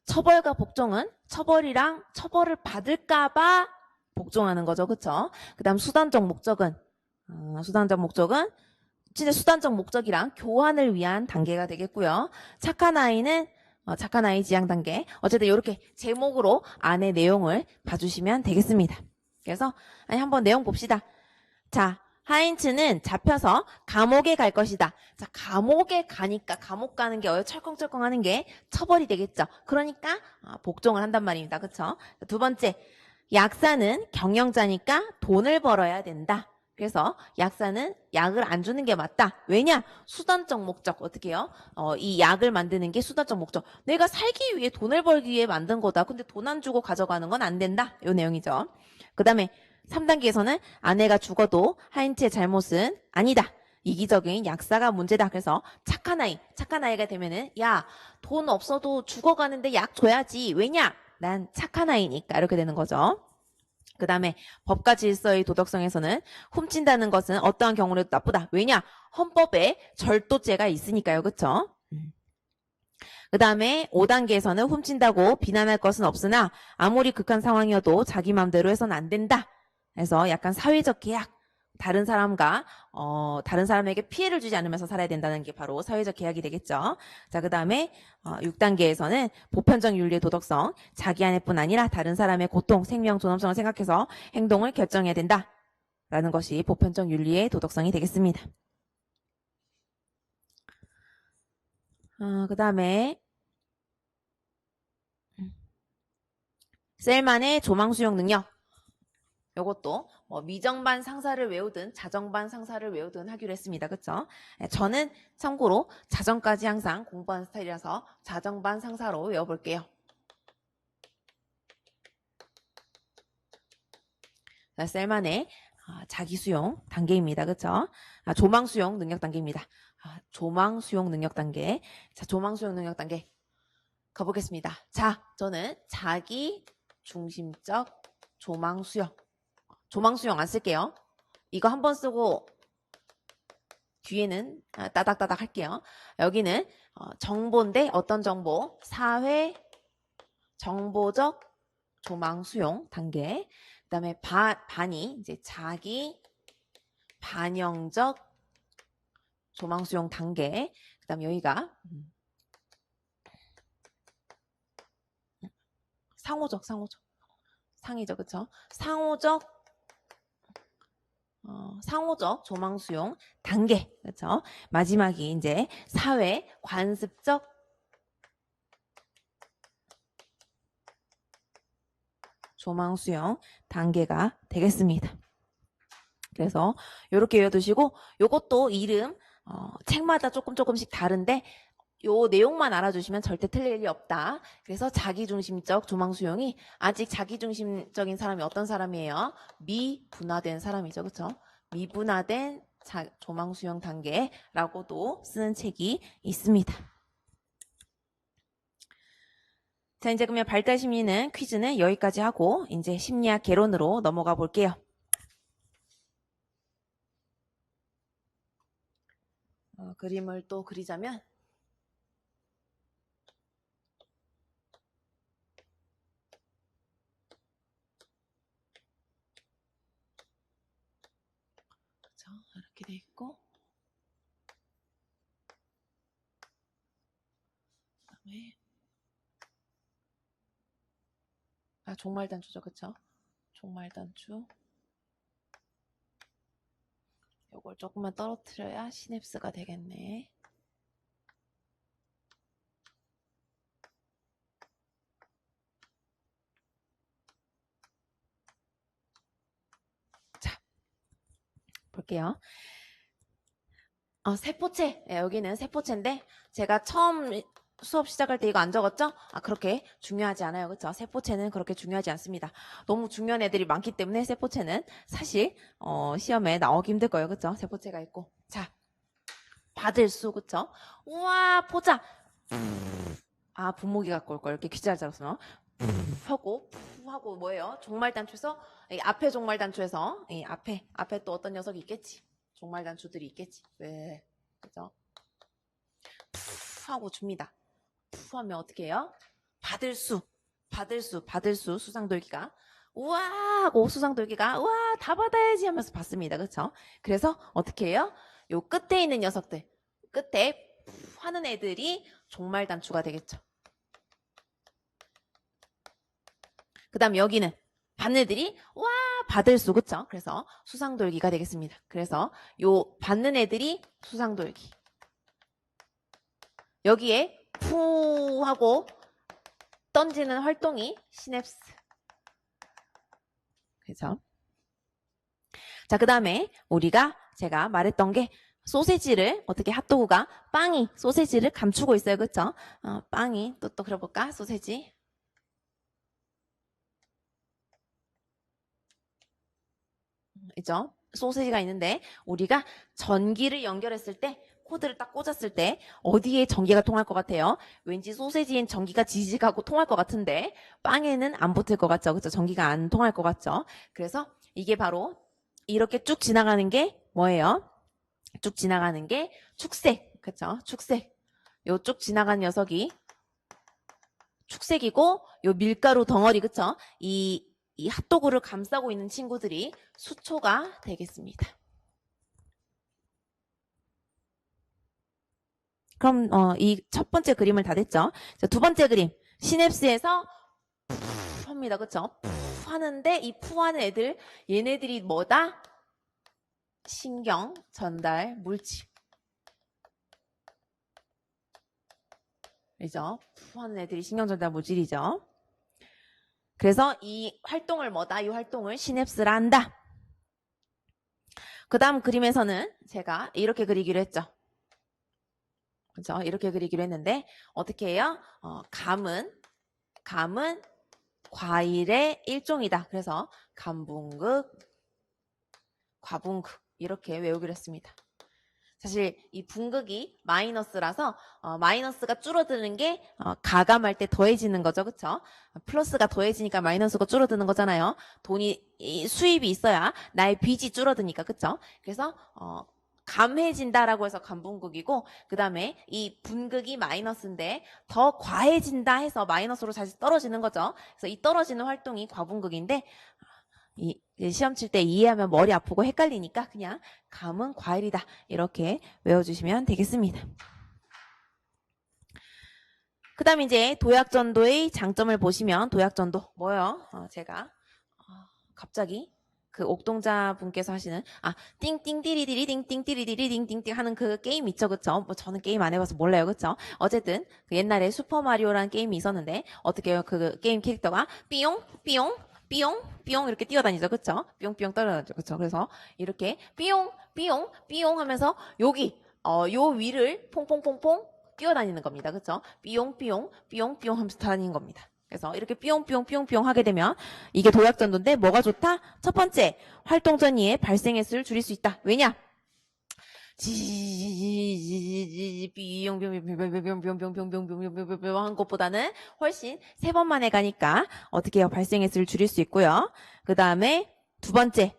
처벌과 복종은 처벌을 받을까봐 복종하는 거죠. 그쵸? 그 다음 수단적 목적은 진짜 수단적 목적이랑 교환을 위한 단계가 되겠고요. 착한 아이 지향 단계. 어쨌든 이렇게 제목으로 안에 내용을 봐주시면 되겠습니다. 그래서 한번 내용 봅시다. 자, 하인츠는 잡혀서 감옥에 갈 것이다. 자, 감옥에 가니까 감옥 가는 게 철컹철컹 하는 게 처벌이 되겠죠. 그러니까 복종을 한단 말입니다. 그쵸? 두 번째, 약사는 경영자니까 돈을 벌어야 된다. 그래서 약사는 약을 안 주는 게 맞다. 왜냐? 수단적 목적. 어떻게 해요? 이 약을 만드는 게 수단적 목적. 내가 살기 위해 돈을 벌기 위해 만든 거다. 근데 돈 안 주고 가져가는 건 안 된다. 이 내용이죠. 그 다음에 3단계에서는 아내가 죽어도 하인츠의 잘못은 아니다. 이기적인 약사가 문제다. 그래서 착한 아이가 되면은 야, 돈 없어도 죽어가는데 약 줘야지. 왜냐? 난 착한 아이니까. 이렇게 되는 거죠. 그 다음에 법과 질서의 도덕성에서는 훔친다는 것은 어떠한 경우라도 나쁘다. 왜냐? 헌법에 절도죄가 있으니까요. 그쵸? 그 다음에 5단계에서는 훔친다고 비난할 것은 없으나 아무리 극한 상황이어도 자기 마음대로 해서는 안 된다. 그래서 약간 사회적 계약, 다른 사람에게 피해를 주지 않으면서 살아야 된다는 게 바로 사회적 계약이 되겠죠. 자, 그 다음에 6단계에서는 보편적 윤리의 도덕성, 자기 안에뿐 아니라 다른 사람의 고통, 생명, 존엄성을 생각해서 행동을 결정해야 된다. 라는 것이 보편적 윤리의 도덕성이 되겠습니다. 그 다음에 셀만의 조망 수용 능력. 요것도 미정반 상사를 외우든 자정반 상사를 외우든 하기로 했습니다. 그쵸? 저는 참고로 자정까지 항상 공부하는 스타일이라서 자정반 상사로 외워볼게요. 자, 셀만의 자기 수용 단계입니다. 그쵸? 조망 수용 능력 단계입니다. 조망 수용 능력 단계. 자, 조망 수용 능력 단계 가보겠습니다. 자, 저는 자기 중심적 조망 수용. 조망 수용 안 쓸게요. 이거 한번 쓰고 뒤에는 따닥따닥 할게요. 여기는 정보인데 어떤 정보? 사회 정보적 조망 수용 단계. 그다음에 반이 이제 자기 반영적 조망 수용 단계. 그다음 여기가 상이죠, 그쵸? 상호적 조망 수용 단계, 그렇죠? 마지막이 이제 사회 관습적 조망 수용 단계가 되겠습니다. 그래서 이렇게 외워두시고, 요것도 이름 책마다 조금씩 다른데 요 내용만 알아주시면 절대 틀릴 일이 없다. 그래서 자기중심적 조망수용이 아직 자기중심적인 사람이 어떤 사람이에요? 미분화된 사람이죠. 그쵸? 미분화된 조망수용 단계라고도 쓰는 책이 있습니다. 자, 이제 그러면 발달심리는 퀴즈는 여기까지 하고 이제 심리학 개론으로 넘어가 볼게요. 그림을 또 그리자면 그렇죠? 이렇게 돼 있고 그다음에 종말단추죠. 그쵸? 종말단추 요걸 조금만 떨어뜨려야 시냅스가 되겠네. 자, 볼게요. 세포체. 여기는 세포체인데 제가 처음 수업 시작할 때 이거 안 적었죠? 그렇게 중요하지 않아요. 그쵸? 세포체는 그렇게 중요하지 않습니다. 너무 중요한 애들이 많기 때문에 세포체는 사실 시험에 나오기 힘들 거예요. 그쵸? 세포체가 있고. 자, 받을 수. 그쵸? 우와, 보자. 분모기 갖고 올 걸. 이렇게 귀잘 잡았어. 하고 푸 하고 뭐예요? 종말단추에서 앞에 종말단추에서 앞에 또 어떤 녀석이 있겠지. 종말단추들이 있겠지. 왜? 그죠? 푸 하고 줍니다. 푸 하면 어떻게 해요? 받을 수 수상돌기가 우와 하고 수상돌기가 우와 다 받아야지 하면서 받습니다. 그렇죠? 그래서 어떻게 해요? 요 끝에 있는 녀석들 끝에 푸 하는 애들이 종말단추가 되겠죠. 그 다음 여기는 받는 애들이 와 받을 수. 그쵸? 그래서 수상돌기가 되겠습니다. 그래서 요 받는 애들이 수상돌기. 여기에 푸 하고 던지는 활동이 시냅스. 그래서 자, 그 다음에 제가 말했던 게 소세지를 어떻게 핫도그가 빵이 소세지를 감추고 있어요. 그쵸? 빵이 또 그려볼까? 소세지. 있죠? 소세지가 있는데 우리가 전기를 연결했을 때 코드를 딱 꽂았을 때 어디에 전기가 통할 것 같아요? 왠지 소세지엔 전기가 지직하고 통할 것 같은데 빵에는 안 붙을 것 같죠? 그쵸? 전기가 안 통할 것 같죠? 그래서 이게 바로 이렇게 쭉 지나가는 게 뭐예요? 쭉 지나가는 게 축색. 그쵸? 축색. 요 쭉 지나가는 녀석이 축색이고 요 밀가루 덩어리. 그쵸? 이 핫도그를 감싸고 있는 친구들이 수초가 되겠습니다. 그럼 이 첫 번째 그림을 다 됐죠? 자, 두 번째 그림. 시냅스에서 푸 합니다. 그쵸? 푸 하는데 이 푸하는 애들 얘네들이 뭐다? 신경 전달 물질. 그죠? 푸 하는 애들이 신경 전달 물질이죠. 그래서 이 활동을 뭐다? 이 활동을 시냅스라 한다. 그 다음 그림에서는 제가 이렇게 그리기로 했죠. 그죠? 이렇게 그리기로 했는데 어떻게 해요? 감은 과일의 일종이다. 그래서 감분극, 과분극 이렇게 외우기로 했습니다. 사실 이 분극이 마이너스라서 마이너스가 줄어드는 게 가감할 때 더해지는 거죠. 그쵸? 플러스가 더해지니까 마이너스가 줄어드는 거잖아요. 수입이 있어야 나의 빚이 줄어드니까. 그쵸? 그래서 감해진다라고 해서 감분극이고 그 다음에 이 분극이 마이너스인데 더 과해진다 해서 마이너스로 다시 떨어지는 거죠. 그래서 이 떨어지는 활동이 과분극인데 시험 칠 때 이해하면 머리 아프고 헷갈리니까 그냥 감은 과일이다 이렇게 외워주시면 되겠습니다. 그 다음 이제 도약전도의 장점을 보시면 도약전도 뭐예요? 제가 갑자기 그 옥동자 분께서 하시는 띵띵띠리디리 띵띵띠리디리 띵띵띵 하는 그 게임 있죠. 그쵸? 뭐 저는 게임 안 해봐서 몰라요. 그쵸? 어쨌든 그 옛날에 슈퍼마리오라는 게임이 있었는데 어떻게 해요? 그 게임 캐릭터가 삐용 삐용 삐용 삐용 이렇게 뛰어다니죠. 그쵸? 삐용삐용 떨어다니죠. 그쵸? 그래서 이렇게 삐용 삐용 삐용 하면서 여기 요 위를 퐁퐁퐁퐁 뛰어다니는 겁니다. 그쵸? 삐용삐용 삐용삐용 하면서 다니는 겁니다. 그래서 이렇게 삐용삐용 삐용삐용 하게 되면 이게 도약전도인데 뭐가 좋다? 첫 번째, 활동 전이에 발생 횟수를 줄일 수 있다. 왜냐? 삐용삐용삐용삐용삐용삐용삐용삐용삐용삐용삐용 한 것보다는 훨씬 3번 만에 가니까 어떻게 해요? 발생 횟수를 줄일 수 있고요. 그 다음에 두 번째,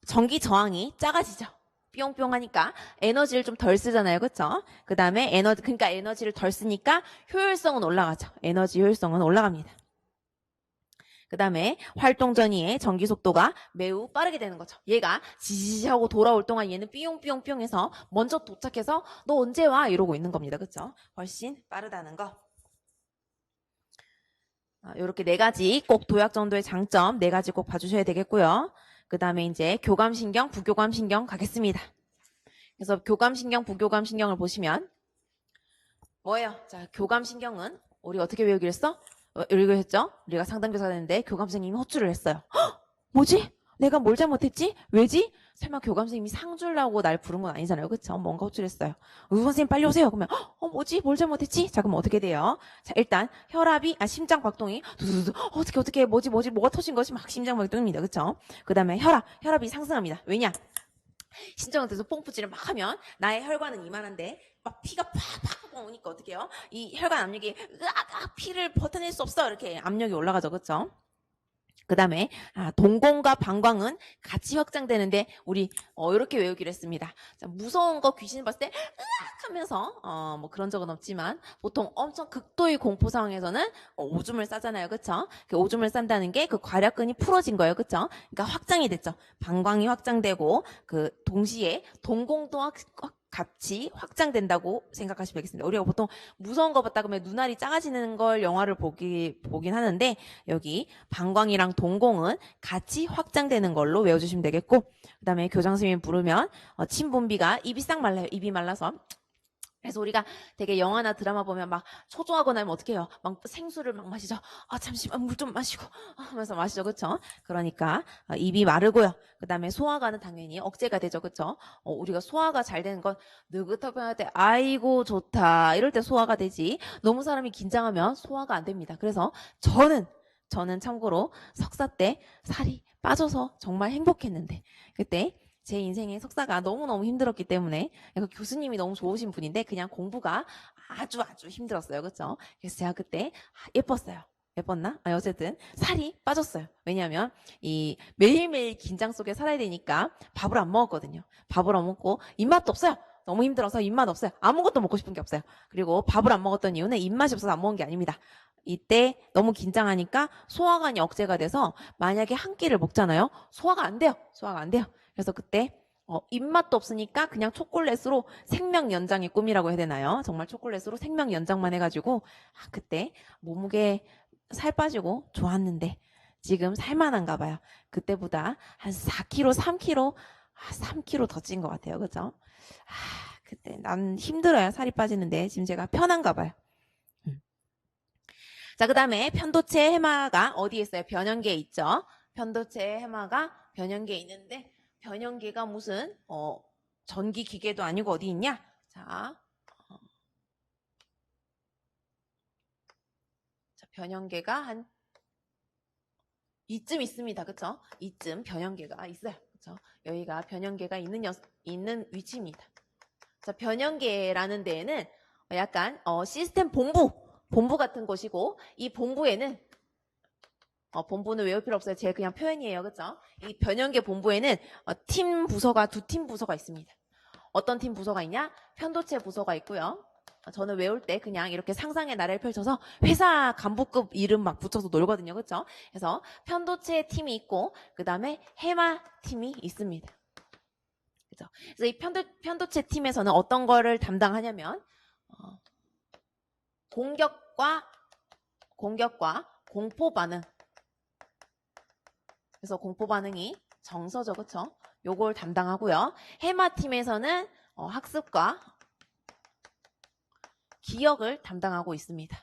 전기 저항이 작아지죠. 뿅뿅 하니까 에너지를 좀 덜 쓰잖아요. 그쵸? 그 다음에 그러니까 에너지를 덜 쓰니까 효율성은 올라가죠. 에너지 효율성은 올라갑니다. 그 다음에 활동 전이의 전기 속도가 매우 빠르게 되는 거죠. 얘가 지지하고 돌아올 동안 얘는 삐용삐용삐용 해서 먼저 도착해서 너 언제 와? 이러고 있는 겁니다. 그쵸? 훨씬 빠르다는 거. 이렇게 4가지 꼭 도약전도의 장점 4가지 꼭 봐주셔야 되겠고요. 그 다음에 이제 교감신경, 부교감신경 가겠습니다. 그래서 교감신경, 부교감신경을 보시면 뭐예요? 자, 교감신경은 우리 어떻게 외우기로 했어? 이거 했죠? 우리가 상담교사가 됐는데 교감선생님이 호출을 했어요. 헉! 뭐지? 내가 뭘 잘못했지? 왜지? 설마 교감선생님이 상 주려고 날 부른 건 아니잖아요. 그쵸? 뭔가 호출했어요. 선생님 빨리 오세요. 그러면 뭐지? 뭘 잘못했지? 자, 그럼 어떻게 돼요? 자, 일단 혈압이 심장 박동이 두두두 어떻게 뭐가 터진 것이 막 심장 박동입니다. 그쵸? 그 다음에 혈압이 상승합니다. 왜냐? 신장한테서 pom프질을 막 하면 나의 혈관은 이만한데 막 피가 팍팍 오니까 어떻게 해요? 이 혈관 압력이 으악 피를 버텨낼 수 없어. 이렇게 압력이 올라가죠. 그쵸? 그 다음에 동공과 방광은 같이 확장되는데 우리 이렇게 외우기로 했습니다. 자, 무서운 거 귀신 봤을 때 으악 하면서 뭐 그런 적은 없지만 보통 엄청 극도의 공포 상황에서는 오줌을 싸잖아요. 그쵸? 그 오줌을 싼다는 게 그 괄약근이 풀어진 거예요. 그쵸? 그러니까 확장이 됐죠. 방광이 확장되고 그 동시에 동공도 같이 확장된다고 생각하시면 되겠습니다. 우리가 보통 무서운 거 봤다 그러면 눈알이 작아지는 걸 영화를 보긴 하는데 여기 방광이랑 동공은 같이 확장되는 걸로 외워주시면 되겠고 그 다음에 교장선생님이 부르면 침 분비가 입이 싹 말라요. 입이 말라서 그래서 우리가 되게 영화나 드라마 보면 막 초조하고 나면 어떻게 해요? 막 생수를 막 마시죠. 잠시만 물 좀 마시고 하면서 마시죠. 그쵸? 그러니까 입이 마르고요. 그 다음에 소화가는 당연히 억제가 되죠. 그쵸? 우리가 소화가 잘 되는 건 느긋하고 할 때 아이고 좋다 이럴 때 소화가 되지 너무 사람이 긴장하면 소화가 안 됩니다. 그래서 저는 참고로 석사 때 살이 빠져서 정말 행복했는데 그때 제 인생의 석사가 너무너무 힘들었기 때문에 교수님이 너무 좋으신 분인데 그냥 공부가 아주 힘들었어요. 그렇죠? 그래서 제가 그때 예뻤어요. 예뻤나? 어쨌든 살이 빠졌어요. 왜냐하면 이 매일매일 긴장 속에 살아야 되니까 밥을 안 먹었거든요. 밥을 안 먹고 입맛도 없어요. 너무 힘들어서 입맛 없어요. 아무것도 먹고 싶은 게 없어요. 그리고 밥을 안 먹었던 이유는 입맛이 없어서 안 먹은 게 아닙니다. 이때 너무 긴장하니까 소화관이 억제가 돼서 만약에 한 끼를 먹잖아요. 소화가 안 돼요. 그래서 그때 입맛도 없으니까 그냥 초콜릿으로 생명 연장의 꿈이라고 해야 되나요? 정말 초콜릿으로 생명 연장만 해가지고 그때 몸무게 살 빠지고 좋았는데 지금 살만한가 봐요. 그때보다 한 4kg, 3kg 더 찐 것 같아요. 그죠? 그때 난 힘들어요. 살이 빠지는데 지금 제가 편한가 봐요. 자, 그 다음에 편도체 해마가 어디에 있어요? 변연계에 있죠. 편도체 해마가 변연계에 있는데 변연계가 무슨 전기 기계도 아니고 어디 있냐? 자, 변연계가 한 이쯤 있습니다. 그쵸? 이쯤 변연계가 있어요. 그쵸? 여기가 변연계가 있는 위치입니다. 자, 변연계라는 데에는 약간 시스템 본부 같은 곳이고 이 본부에는 본부는 외울 필요 없어요. 제 그냥 표현이에요. 그쵸? 이 변연계 본부에는 두 팀 부서가 있습니다. 어떤 팀 부서가 있냐? 편도체 부서가 있고요. 저는 외울 때 그냥 이렇게 상상의 나래를 펼쳐서 회사 간부급 이름 막 붙여서 놀거든요. 그쵸? 그래서 편도체 팀이 있고 그 다음에 해마 팀이 있습니다. 그죠? 그래서 이 편도체 팀에서는 어떤 거를 담당하냐면 공격과 공포 반응. 그래서 공포 반응이 정서죠. 그쵸? 요걸 담당하고요. 해마팀에서는 학습과 기억을 담당하고 있습니다.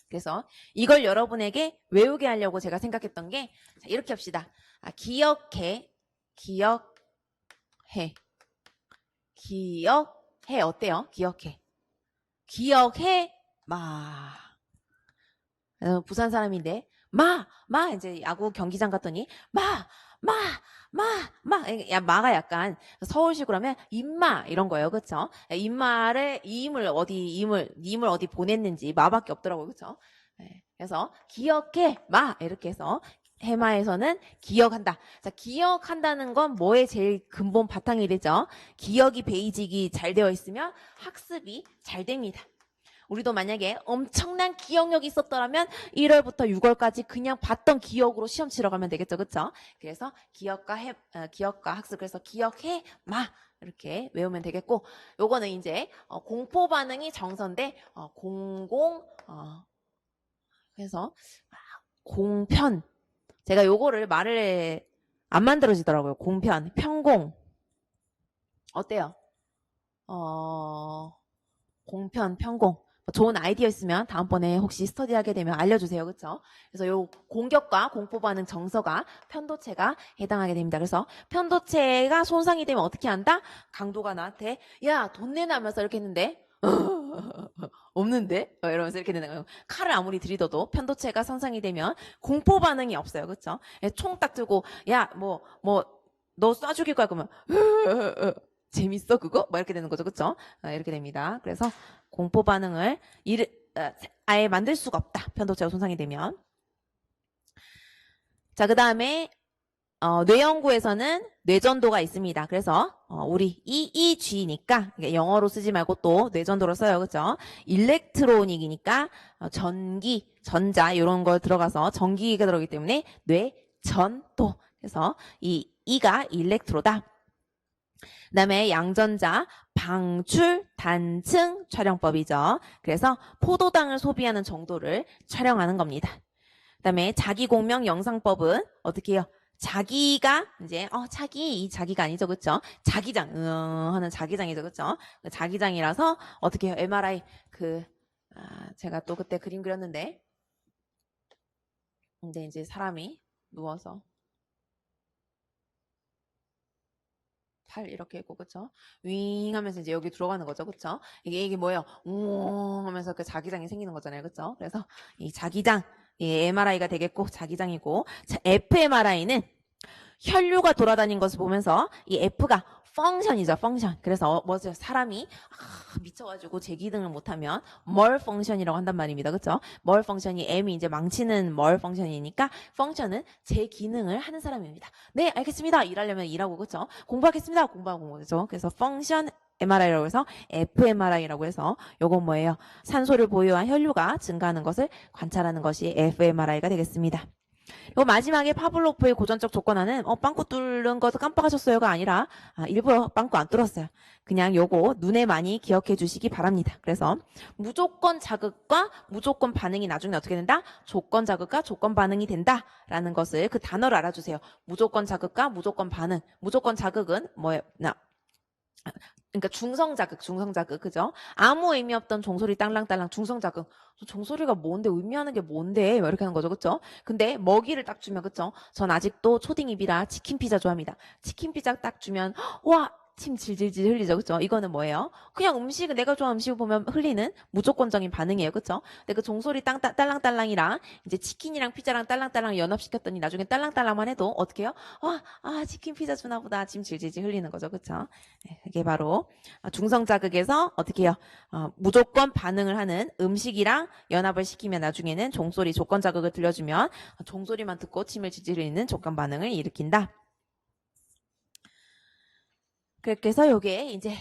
그래서 이걸 여러분에게 외우게 하려고 제가 생각했던 게 이렇게 합시다. 기억해 어때요? 기억해. 기억해 마. 부산 사람인데 마 이제 야구 경기장 갔더니 야 마가 약간 서울식으로 하면 임마 이런 거예요, 그렇죠? 임마를 이임을 어디 보냈는지 마밖에 없더라고요, 그렇죠? 그래서 기억해 마 이렇게 해서 해마에서는 기억한다. 자, 기억한다는 건 뭐의 제일 근본 바탕이 되죠? 기억이 베이직이 잘 되어 있으면 학습이 잘 됩니다. 우리도 만약에 엄청난 기억력이 있었더라면 1월부터 6월까지 그냥 봤던 기억으로 시험 치러 가면 되겠죠. 그렇죠? 그래서 기억과 학습, 그래서 기억해 마 이렇게 외우면 되겠고, 요거는 이제 공포 반응이 정서인데 그래서 공편, 제가 요거를 말을 안 만들어지더라고요. 공편, 편공 어때요? 공편, 편공 좋은 아이디어 있으면 다음번에 혹시 스터디하게 되면 알려주세요. 그렇죠? 그래서 요 공격과 공포 반응 정서가 편도체가 해당하게 됩니다. 그래서 편도체가 손상이 되면 어떻게 한다? 강도가 나한테 야, 돈 내놔 하면서 이렇게 했는데 없는데? 이러면서 이렇게 되는 거예요. 칼을 아무리 들이둬도 편도체가 손상이 되면 공포 반응이 없어요. 그렇죠? 총 딱 들고 야, 너 쏴 죽일 거야 그러면 재밌어 그거? 뭐 이렇게 되는 거죠. 그렇죠? 이렇게 됩니다. 그래서 공포 반응을 아예 만들 수가 없다. 편도체가 손상이 되면. 자, 그 다음에 뇌연구에서는 뇌전도가 있습니다. 그래서 우리 EEG니까 영어로 쓰지 말고 또 뇌전도로 써요. 그렇죠? 일렉트로닉이니까 전기, 전자 이런 거 들어가서 전기가 들어가기 때문에 뇌전도. 그래서 이 E가 일렉트로다. 그 다음에 양전자 방출 단층 촬영법이죠. 그래서 포도당을 소비하는 정도를 촬영하는 겁니다. 그 다음에 자기공명 영상법은 어떻게 해요? 자기가 이제 이 자기가 아니죠, 그렇죠? 자기장 하는 자기장이죠, 그렇죠? 자기장이라서 어떻게 해요? MRI 제가 또 그때 그림 그렸는데, 근데 이제 사람이 누워서 팔 이렇게 있고, 그쵸? 윙 하면서 이제 여기 들어가는 거죠, 그쵸? 이게 뭐예요? 웅 하면서 그 자기장이 생기는 거잖아요, 그쵸? 그래서 이 자기장, MRI가 되겠고, 자기장이고, fMRI는 혈류가 돌아다닌 것을 보면서 이 F가 펑션이죠, 펑션. 그래서 뭐죠? 사람이 미쳐가지고 제 기능을 못하면 뭘 펑션이라고 한단 말입니다. 그렇죠? 뭘 펑션이 M이 이제 망치는 뭘 펑션이니까 펑션은 제 기능을 하는 사람입니다. 네, 알겠습니다. 일하려면 일하고 그렇죠? 공부하겠습니다. 공부하고 그렇죠? 그래서 펑션 MRI라고 해서 fMRI라고 해서 요건 뭐예요? 산소를 보유한 혈류가 증가하는 것을 관찰하는 것이 fMRI가 되겠습니다. 요 마지막에 파블로프의 고전적 조건화는 빵꾸 뚫는 거 깜빡하셨어요가 아니라 일부러 빵꾸 안 뚫었어요. 그냥 요거 눈에 많이 기억해 주시기 바랍니다. 그래서 무조건 자극과 무조건 반응이 나중에 어떻게 된다? 조건 자극과 조건 반응이 된다라는 것을 그 단어를 알아주세요. 무조건 자극과 무조건 반응. 무조건 자극은 뭐예요? 그러니까 중성자극, 그죠? 아무 의미 없던 종소리 딸랑딸랑 중성자극. 종소리가 뭔데, 의미하는 게 뭔데, 이렇게 하는 거죠, 그쵸? 근데 먹이를 딱 주면, 그쵸? 전 아직도 초딩입이라 치킨 피자 좋아합니다. 치킨 피자 딱 주면, 와! 침 질질질 흘리죠, 그쵸? 이거는 뭐예요? 그냥 음식을, 내가 좋아하는 음식을 보면 흘리는 무조건적인 반응이에요, 그쵸? 근데 그 종소리 딸랑딸랑이랑 이제 치킨이랑 피자랑 딸랑딸랑 연합시켰더니 나중에 딸랑딸랑만 해도 어떻게 해요? 치킨 피자 주나 보다. 침 질질질 흘리는 거죠, 그쵸? 네, 그게 바로 중성자극에서 어떻게 해요? 무조건 반응을 하는 음식이랑 연합을 시키면 나중에는 종소리 조건자극을 들려주면 종소리만 듣고 침을 질질 흘리는 조건 반응을 일으킨다. 그렇게 해서 요게 이제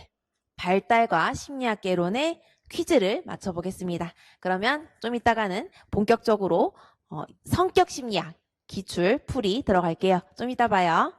발달과 심리학 개론의 퀴즈를 맞춰보겠습니다. 그러면 좀 이따가는 본격적으로 성격 심리학 기출 풀이 들어갈게요. 좀 이따 봐요.